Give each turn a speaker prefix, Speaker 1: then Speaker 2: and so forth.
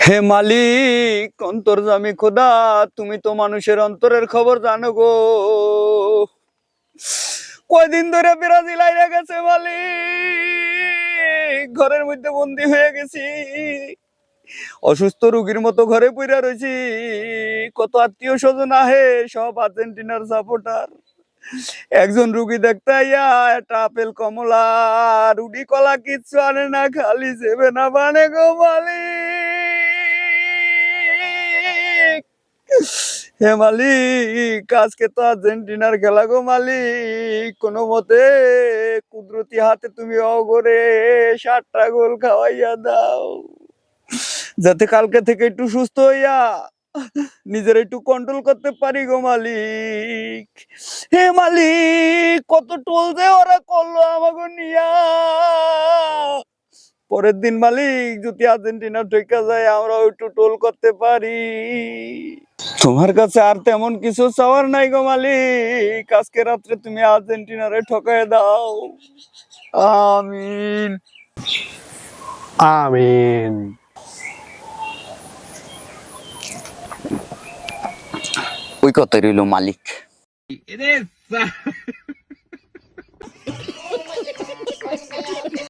Speaker 1: হে মালিক অন্তর্যামী খোদা, তুমি তো মানুষের অন্তরের খবর জানো গো। কয়দিন ধরে ব্রাজিল আইরা গেছে মালিক, ঘরের মধ্যে বন্দি হয়ে গেছি, অসুস্থ রোগীর মতো ঘরে পইরা রয়েছি। কত আত্মীয় স্বজন আহে, সব আর্জেন্টিনার সাপোর্টার। একজন রুগী দেখতে আইয়া একটা আপেল কমলা রুটি কলা কিচ্ছু আনে না, খালি সেবে না বানে গো মালিক। হে মালিক, আজকে তো আর্জেন্টিনার খেলা গো মালিক, কোনো মতে কুদরতি হাতে তুমি অগরে 7টা গোল খাওয়াইয়া দাও, যাতে কালকে থেকে একটু সুস্থ হইয়া নিজের একটু কন্ট্রোল করতে পারি গো মালিক। হে মালিক, কত টোল যে ওরা করলো আমাকে নিয়া। পরের দিন মালিক যদি আর্জেন্টিনা ঠেকা যায়, আমরা একটু টোল করতে পারি। তোমার কাছে আর তেমন কিছু চাওয়ার নাই গো মালিক, আজকে রাত্রে তুমি আর্জেন্টিনারে ঠকায় দাও। আমিন।
Speaker 2: আমিন।
Speaker 1: ওই কথাই রইল মালিক।